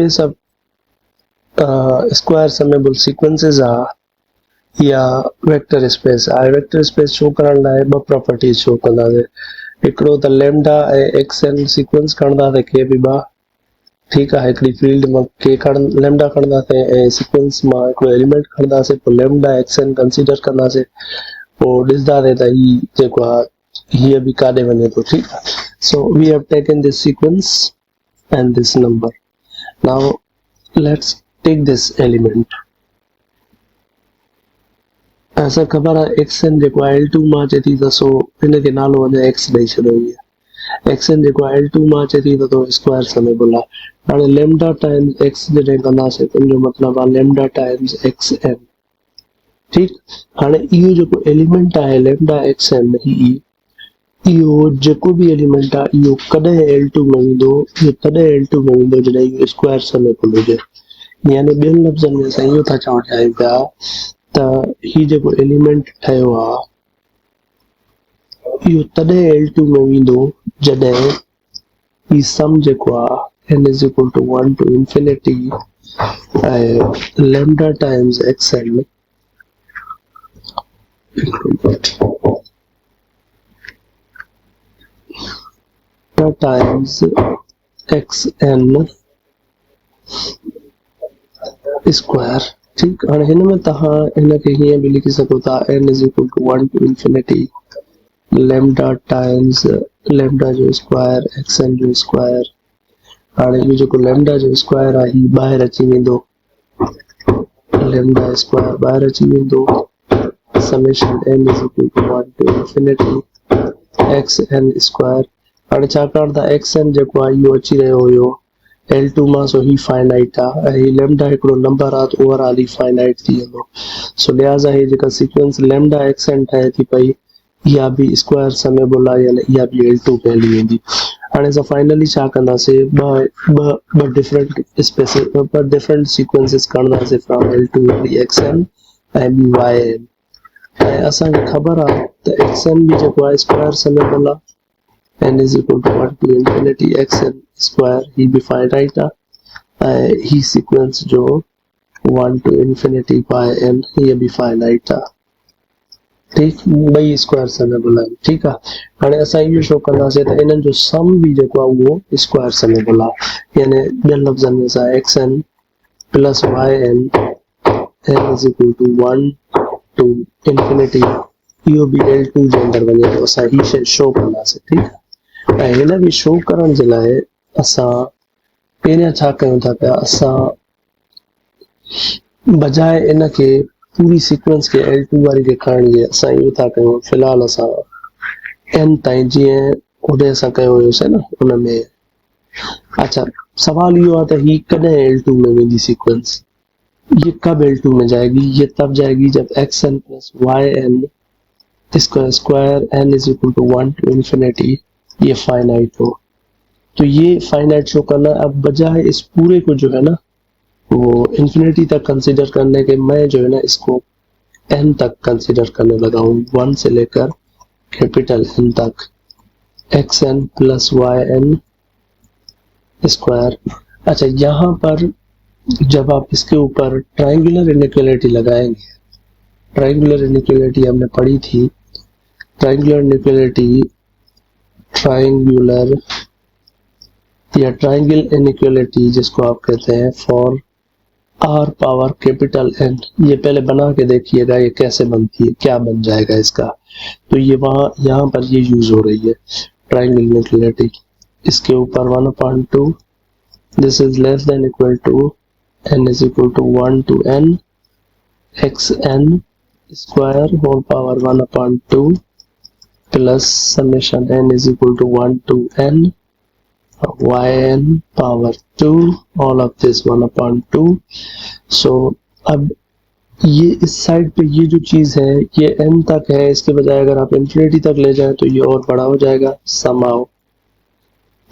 space of square summable sequences आहे या vector space आहे। वेक्टर स्पेस शो करण लाइ ॿ प्रॉपर्टीज शो कंदासीं, हिकिड़ो त लैम्डा ऐं एक्सन सीक्वेंस खणंदासीं के बि ॿ, ठीकु आहे। हिकिड़ी फील्ड मां के लैम्डा खणंदासीं ऐं सीक्वेंस मां हिकिड़ो एलिमेंट खणंदासीं, पोइ लैम्डा एक्सन कंसीडर कंदासीं, पोइ ॾिसंदासीं त ही जेको आहे हीअ बि काॾे वञे थो, ठीकु आहे। So we have taken this sequence and this number. Now let's take this element. असां ख़बर आहे एक्सन जेको आहे L2 मां अचे थी त सो हिनखे नालो अञा एक्स ॾेई छॾियो। हीअ एक्सन जेको आहे L2 मां अचे थी त स्क्वायर समेबल आहे। हाणे लैम्डा टाइम्स एक्स जॾहिं कंदासीं त इनजो मतिलबु आहे लैम्डा टाइम्स एक्स एन, ठीकु। हाणे इहो जेको एलिमेंट आहे लैम्डा एक्स एन, इहो जेको बि एलिमेंट आहे इहो कॾहिं L2 में वेंदो, इहो तॾहिं L2 में वेंदो जॾहिं इहो स्क्वायर समेबल हुजे। यानी ॿियनि लफ़्ज़नि में असां इहो था चवणु चाहियूं पिया त ही जेको एलिमेंट ठहियो आहे इहो तॾहिं L2 में वेंदो जॾहिं ही सम जेको आहे n is equal to 1 to infinity ऐं lambda times xn times xn square, ठीकु। हाणे हिन में तव्हां हिनखे हीअं बि लिखी सघो था n is equal to 1 to infinity lambda times lambda जो स्क्वायर xn जो स्क्वायर। हाणे इहो जेको लैम्डा जो स्क्वायर आहे ही ॿाहिरि अची वेंदो, लैम्डा स्क्वायर ॿाहिरि अची वेंदो, summation n is equal to 1 to infinity xn square. हाणे छाकाणि त xn जेको आहे इहो अची रहियो हुयो L2 मां, सो ही फाइनाइट आहे ऐं ही लैम्डा हिकिड़ो नंबर आहे त ओवरऑल ही फाइनाइट थी वेंदो। सो लिहाज़ा ही जेका सीक्वेंस लैम्डा एक्सन ठहे थी पई इहा बि स्क्वायर समेबल आहे, यानी इहा बि L2 में हली वेंदी। हाणे असां फाइनली छा कंदासीं, ॿ डिफरेंट सीक्वेंसिस खणंदासीं फ्रॉम L2 xn ऐं ॿी yn। ऐं असांखे ख़बर आहे त xn बि जेको आहे स्क्वायर समेबल आहे, n is equal to 1 to infinity xn square, he be finite आहे ऐं ही सीक्वेंस जो 1 to infinity by n हीअ बि फाइनाइट आहे, ठीकु। ॿई स्क्वायर समेबल आहिनि, ठीकु आहे। हाणे असां इहो शो कंदासीं त इन्हनि जो सम बि जेको आहे उहो स्क्वायर समेबल आहे, यानी ॿियनि लफ़्ज़नि में असां xn plus yn n is equal to 1 to infinity इहो बि L2 जे अंदरि वञे थो। असां ही शइ शो कंदासीं, ठीकु आहे। ऐं हिन खे शो करण जे लाइ असां पहिरियां छा कयूं था पिया, असां बजाए इनखे पूरी सीक्वेंस खे L2 वारी खे खणण जे असां इहो था कयूं, फ़िलहाल असां n ताईं जीअं होॾे असां कयो हुयोसीं न उन में। अच्छा, सवाल इहो आहे त ही कॾहिं L2 में वेंदी सीक्वेंस, ये कब L2 में जाएगी? ये तब जाएगी जब xn plus yn square n is equal to 1 to infinity ये फाइनाइट हो। तो ये फाइनाइट शो करना, अब बजाय इस पूरे को जो है ना वो इन्फिनिटी तक कंसीडर करने के, मैं जो है ना इसको n तक कंसीडर करने लगा हूँ, 1 से लेकर कैपिटल n तक xn प्लस yn स्क्वायर। अच्छा, यहाँ पर जब आप इसके ऊपर ट्रायंगुलर इनइक्वालिटी लगाएंगे, ट्रायंगुलर इनइक्वालिटी हमने पढ़ी थी, ट्रायंगुलर इनइक्वालिटी ट्रायंगुलर या ट्रायंगल इनइक्वालिटी जिसको आप कहते हैं for r power capital n, ये पहले बना के देखिएगा ये कैसे बनती है, क्या बन जाएगा इसका। तो ये यहाँ पर ये यूज हो रही है ट्रायंगल इनइक्वालिटी। इसके ऊपर 1/2 this is less than equal to n is equal to 1 to n xn square whole power 1/2 plus summation n is equal to 1 to n yn power 2 all of this 1/2। So अब ये इस side पे ये जो चीज है ये n तक है, इसके बजाय अगर आप इंफिनिटी तक ले जाएं तो ये और बड़ा हो जाएगा। somehow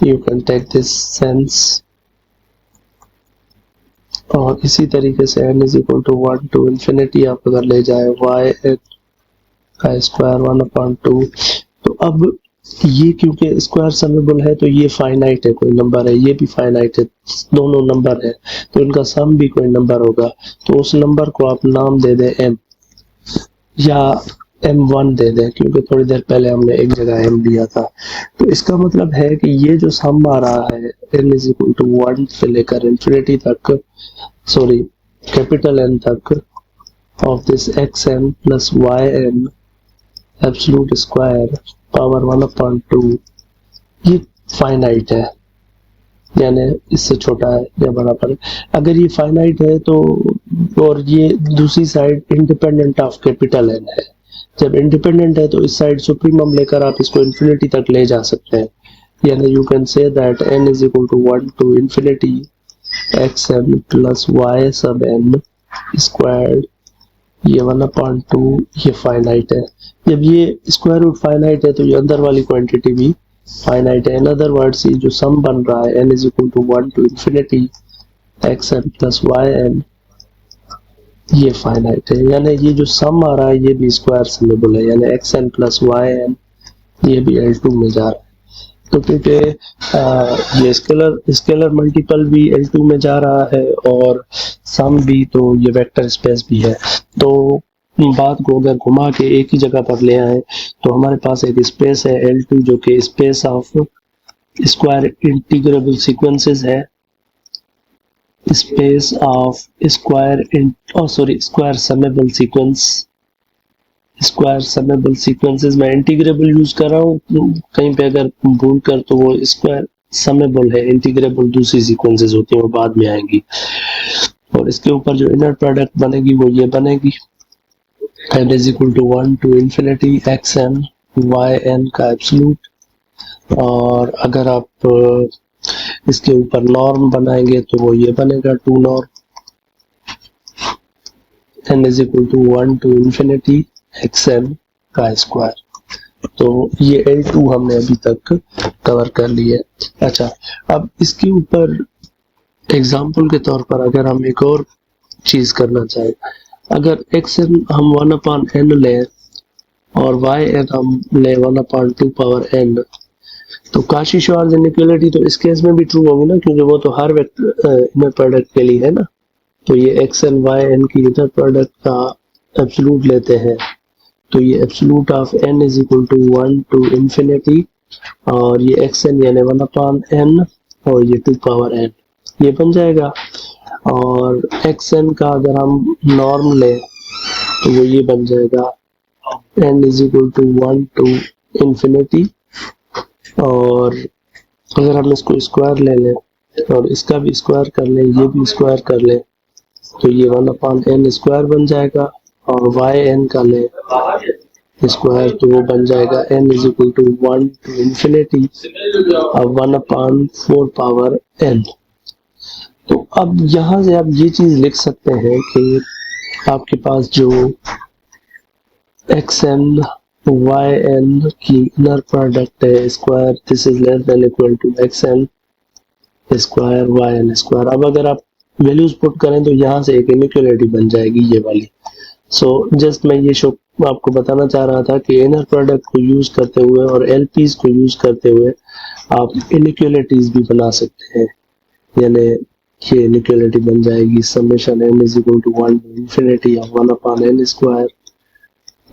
you can take this sense। और इसी तरीके से n is equal to 1 to infinity आप अगर ले जाए y का स्क्वायर 1/2। तो अब ये क्योंकि स्क्वायर समेबल है तो ये फाइनाइट है, कोई नंबर है, ये भी फाइनाइट है, दोनों नंबर है तो इनका सम भी कोई नंबर होगा। तो उस नंबर को आप नाम दे दें m, या m1 दे दें, क्योंकि थोड़ी देर पहले हमने एक जगह m लिया था। तो इसका मतलब है कि ये जो सम आ रहा है n इज इक्वल टू 1 से लेकर इंफिनिटी तक, सॉरी कैपिटल N तक, of this xn plus yn absolute square power 1/2, ये फाइनाइट है, यानी इससे छोटा है या बराबर है। अगर ये फाइनाइट है तो, और ये दूसरी side independent of capital N है, जब इंडिपेंडेंट है तो इस साइड सुप्रीमम लेकर आप इसको इन्फिनिटी तक ले जा सकते हैं, यानी you can say that n is equal to 1 to infinity xn plus y sub n squared, ये 1/2, ये फाइनाइट है। जब ये स्क्वायर रूट फाइनाइट है तो ये अंदर वाली क्वांटिटी भी फाइनाइट है। इन अदर वर्ड्स ये जो सम बन रहा है n is equal to 1 to infinity xn plus yn, ये फाइनाइट है, यानी ये जो सम आ रहा है ये भी स्क्वायर समेबल है, यानी xn प्लस yn ये भी L2 में जा रहा है। तो क्योंकि ये स्केलर मल्टीपल भी L2 में जा रहा है और सम भी, तो ये वेक्टर स्पेस भी है। तो बात को अगर घुमा के एक ही जगह पर ले आए तो हमारे पास एक स्पेस है L2 जो कि space of square integrable sequences है, space of square summable sequence, square summable sequences में इंटीग्रेबल यूज कर रहा हूँ, कहीं पे अगर भूल कर तो वो स्क्वायर समेबल है, इंटीग्रेबल दूसरी सीक्वेंसेस होती हैं वो बाद में आएंगी। और इसके ऊपर जो इनर प्रोडक्ट बनेगी वो ये बनेगी, n is equal to 1 to infinity xn yn का एब्सोल्यूट, और अगर आप इसके ऊपर नॉर्म बनाएंगे तो वो ये बनेगा 2 norm, n is equal to 1 to infinity xn का स्क्वायर। तो ये L2 हमने अभी तक कवर कर लिया। अच्छा, अब इसके ऊपर एग्जाम्पल के तौर पर अगर हम एक और चीज करना चाहें, अगर xn हम 1/n लें और yn हम लें 1/2 पावर n, तो काशी-श्वार्ज़ इनइक्वालिटी तो इस केस में भी ट्रू होगी ना, क्योंकि वो तो हर वेक्टर इनर प्रोडक्ट के लिए है ना। तो ये xn yn की इनर प्रोडक्ट का एब्सोल्यूट लेते हैं, तो ये absolute of n is equal to 1 to infinity, और ये xn यानी 1/n और ये 2 पावर n, ये बन जाएगा। और xn का अगर हम नॉर्म लें तो वो ये बन जाएगा n is equal to 1 to infinity, और अगर हम इसको स्क्वायर ले लें और इसका भी स्क्वायर कर लें, ये भी स्क्वायर कर लें, तो ये 1/n स्क्वायर बन जाएगा, और yn का लें स्क्वायर तो वो बन जाएगा n is equal to 1 to infinity अब 1/4 पावर n। तो अब यहाँ से आप ये चीज लिख सकते हैं कि आपके पास जो xn yn की इनर प्रोडक्ट है square, this is less than equal to xn square yn square. अब अगर आप वैल्यूज पुट करें तो यहाँ से एक इनइक्वालिटी बन जाएगी ये वाली। सो जस्ट मैं ये शो आपको बताना चाह रहा था कि इनर प्रोडक्ट को यूज करते हुए और एलपीज को यूज करते हुए आप इनइक्वालिटीज भी बना सकते हैं, यानी ये इनइक्वालिटी बन जाएगी summation n is equal to 1 to infinity of 1/n square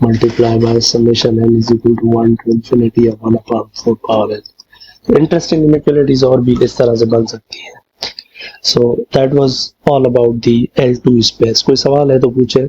multiply by summation n is equal to 1 to infinity of 1/4 power n। तो इंटरेस्टिंग इनइक्वालिटीज और भी इस तरह से बन सकती हैं। So that was all about the L2 space. कोई सवाल है तो पूछे।